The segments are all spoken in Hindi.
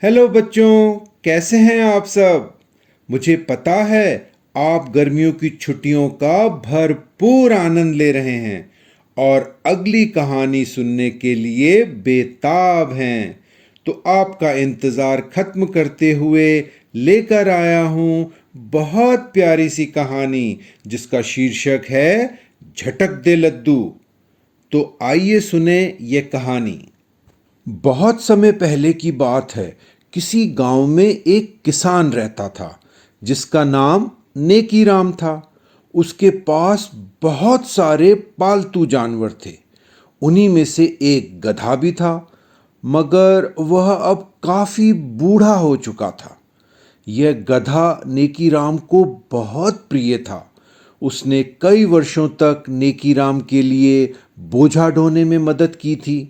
हेलो बच्चों, कैसे हैं आप सब। मुझे पता है आप गर्मियों की छुट्टियों का भरपूर आनंद ले रहे हैं और अगली कहानी सुनने के लिए बेताब हैं। तो आपका इंतज़ार खत्म करते हुए लेकर आया हूँ बहुत प्यारी सी कहानी जिसका शीर्षक है झटक दे लड्डू। तो आइए सुने ये कहानी। बहुत समय पहले की बात है। किसी गांव में एक किसान रहता था जिसका नाम नेकीराम था। उसके पास बहुत सारे पालतू जानवर थे। उन्हीं में से एक गधा भी था, मगर वह अब काफी बूढ़ा हो चुका था। यह गधा नेकीराम को बहुत प्रिय था। उसने कई वर्षों तक नेकीराम के लिए बोझा ढोने में मदद की थी।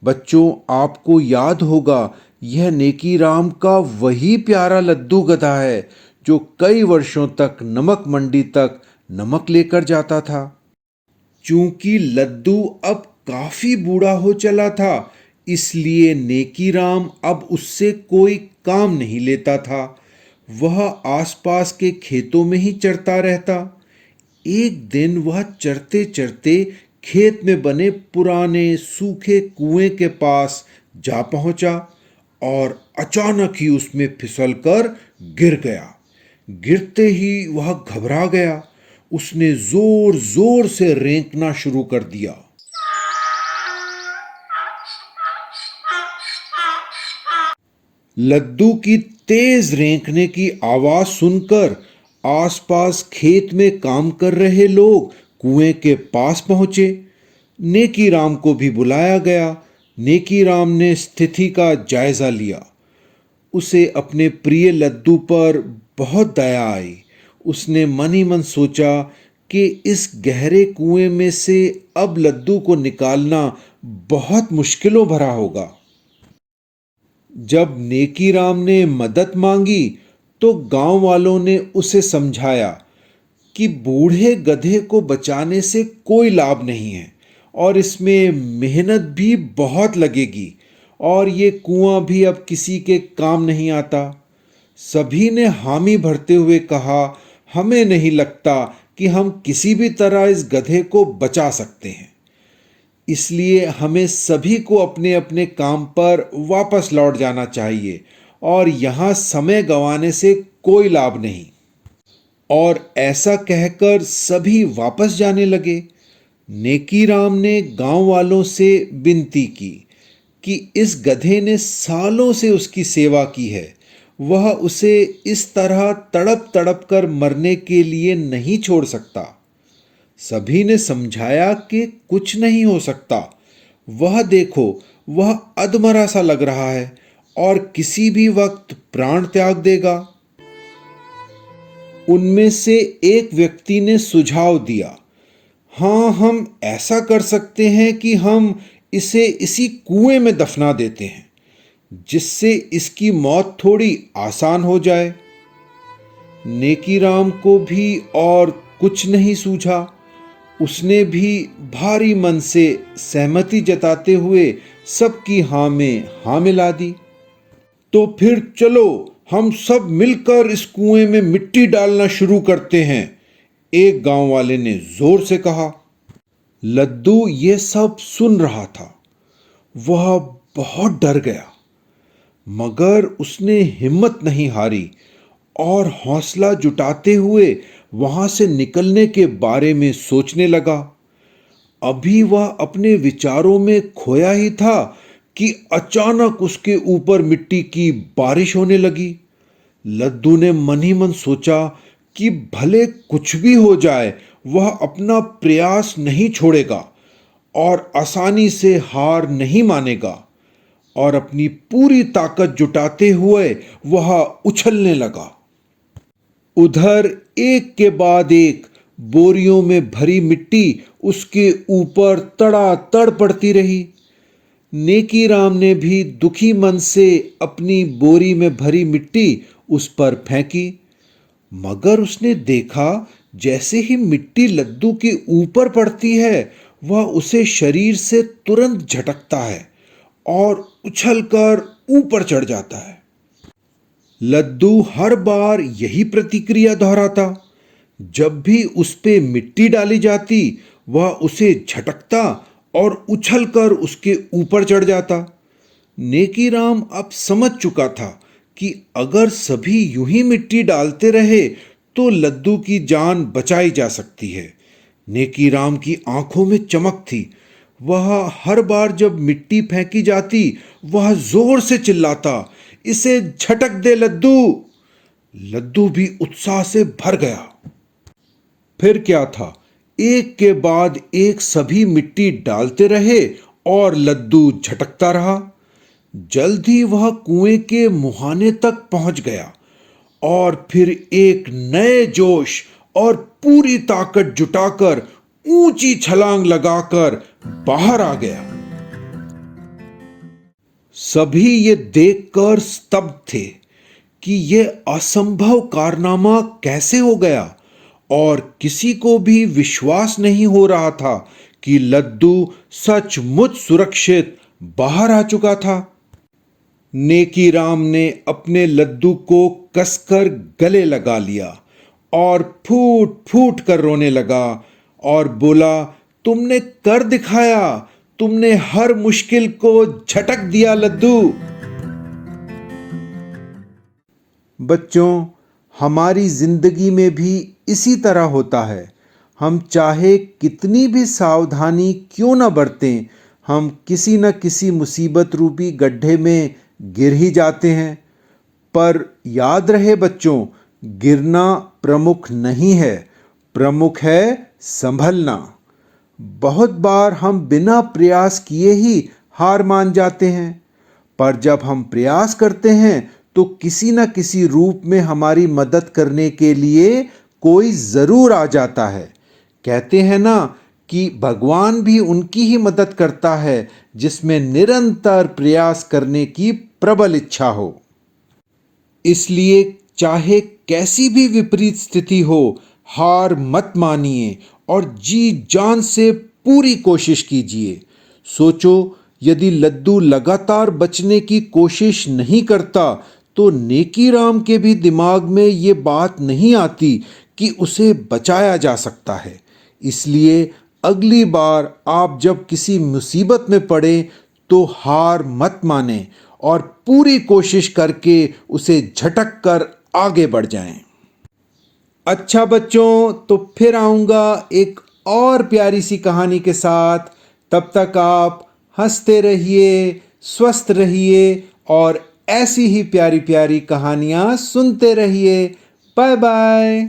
बच्चों, आपको याद होगा, यह नेकीराम का वही प्यारा लद्दू गधा है जो कई वर्षों तक नमक मंडी तक नमक लेकर जाता था। चूंकि लद्दू अब काफी बूढ़ा हो चला था, इसलिए नेकीराम अब उससे कोई काम नहीं लेता था। वह आसपास के खेतों में ही चरता रहता। एक दिन वह चरते चरते खेत में बने पुराने सूखे कुएं के पास जा पहुंचा और अचानक ही उसमें फिसलकर गिर गया। गिरते ही वह घबरा गया। उसने जोर जोर से रेंकना शुरू कर दिया। लद्दू की तेज रेंकने की आवाज सुनकर आसपास खेत में काम कर रहे लोग कुएं के पास पहुंचे। नेकीराम को भी बुलाया गया। नेकीराम ने स्थिति का जायजा लिया। उसे अपने प्रिय लद्दू पर बहुत दया आई। उसने मन ही मन सोचा कि इस गहरे कुएं में से अब लद्दू को निकालना बहुत मुश्किलों भरा होगा। जब नेकीराम ने मदद मांगी तो गांव वालों ने उसे समझाया कि बूढ़े गधे को बचाने से कोई लाभ नहीं है और इसमें मेहनत भी बहुत लगेगी और ये कुआं भी अब किसी के काम नहीं आता। सभी ने हामी भरते हुए कहा, हमें नहीं लगता कि हम किसी भी तरह इस गधे को बचा सकते हैं। इसलिए हमें सभी को अपने अपने काम पर वापस लौट जाना चाहिए और यहाँ समय गंवाने से कोई लाभ नहीं। और ऐसा कहकर सभी वापस जाने लगे। नेकीराम ने गांव वालों से विनती की कि इस गधे ने सालों से उसकी सेवा की है। वह उसे इस तरह तड़प तड़प कर मरने के लिए नहीं छोड़ सकता। सभी ने समझाया कि कुछ नहीं हो सकता। वह देखो, वह अधमरा सा लग रहा है और किसी भी वक्त प्राण त्याग देगा। उनमें से एक व्यक्ति ने सुझाव दिया, हाँ, हम ऐसा कर सकते हैं कि हम इसे इसी कुएं में दफना देते हैं, जिससे इसकी मौत थोड़ी आसान हो जाए। नेकीराम को भी और कुछ नहीं सूझा। उसने भी भारी मन से सहमति जताते हुए सबकी हाँ में हाँ मिला दी। तो फिर चलो हम सब मिलकर इस कुएं में मिट्टी डालना शुरू करते हैं, एक गांव वाले ने जोर से कहा। लद्दू ये सब सुन रहा था। वह बहुत डर गया, मगर उसने हिम्मत नहीं हारी और हौसला जुटाते हुए वहां से निकलने के बारे में सोचने लगा। अभी वह अपने विचारों में खोया ही था कि अचानक उसके ऊपर मिट्टी की बारिश होने लगी। लद्दू ने मन ही मन सोचा कि भले कुछ भी हो जाए, वह अपना प्रयास नहीं छोड़ेगा और आसानी से हार नहीं मानेगा। और अपनी पूरी ताकत जुटाते हुए वह उछलने लगा। उधर एक के बाद एक बोरियों में भरी मिट्टी उसके ऊपर तड़ातड़ पड़ती रही। नेकीराम ने भी दुखी मन से अपनी बोरी में भरी मिट्टी उस पर फेंकी, मगर उसने देखा जैसे ही मिट्टी लद्दू के ऊपर पड़ती है, वह उसे शरीर से तुरंत झटकता है और उछलकर ऊपर चढ़ जाता है। लद्दू हर बार यही प्रतिक्रिया दोहराता। जब भी उस पे मिट्टी डाली जाती वह उसे झटकता और उछलकर उसके ऊपर चढ़ जाता। नेकीराम अब समझ चुका था कि अगर सभी यूं ही मिट्टी डालते रहे तो लद्दू की जान बचाई जा सकती है। नेकीराम की आंखों में चमक थी। वह हर बार जब मिट्टी फेंकी जाती वह जोर से चिल्लाता, इसे झटक दे लद्दू। लद्दू भी उत्साह से भर गया। फिर क्या था, एक के बाद एक सभी मिट्टी डालते रहे और लद्दू झटकता रहा। जल्द ही वह कुएं के मुहाने तक पहुंच गया और फिर एक नए जोश और पूरी ताकत जुटाकर ऊंची छलांग लगाकर बाहर आ गया। सभी ये देखकर स्तब्ध थे कि यह असंभव कारनामा कैसे हो गया और किसी को भी विश्वास नहीं हो रहा था कि लद्दू सचमुच सुरक्षित बाहर आ चुका था। नेकीराम ने अपने लद्दू को कसकर गले लगा लिया और फूट फूट कर रोने लगा और बोला, तुमने कर दिखाया, तुमने हर मुश्किल को झटक दिया लद्दू। बच्चों, हमारी जिंदगी में भी इसी तरह होता है। हम चाहे कितनी भी सावधानी क्यों न बरतें, हम किसी न किसी मुसीबत रूपी गड्ढे में गिर ही जाते हैं। पर याद रहे बच्चों, गिरना प्रमुख नहीं है, प्रमुख है संभलना। बहुत बार हम बिना प्रयास किए ही हार मान जाते हैं, पर जब हम प्रयास करते हैं तो किसी न किसी रूप में हमारी मदद करने के लिए कोई जरूर आ जाता है। कहते हैं ना कि भगवान भी उनकी ही मदद करता है जिसमें निरंतर प्रयास करने की प्रबल इच्छा हो। इसलिए चाहे कैसी भी विपरीत स्थिति हो, हार मत मानिए और जी जान से पूरी कोशिश कीजिए। सोचो, यदि लद्दू लगातार बचने की कोशिश नहीं करता तो नेकीराम के भी दिमाग में ये बात नहीं आती कि उसे बचाया जा सकता है। इसलिए अगली बार आप जब किसी मुसीबत में पड़े तो हार मत माने और पूरी कोशिश करके उसे झटक कर आगे बढ़ जाएं। अच्छा बच्चों, तो फिर आऊँगा एक और प्यारी सी कहानी के साथ। तब तक आप हंसते रहिए, स्वस्थ रहिए और ऐसी ही प्यारी प्यारी कहानियाँ सुनते रहिए। Bye bye.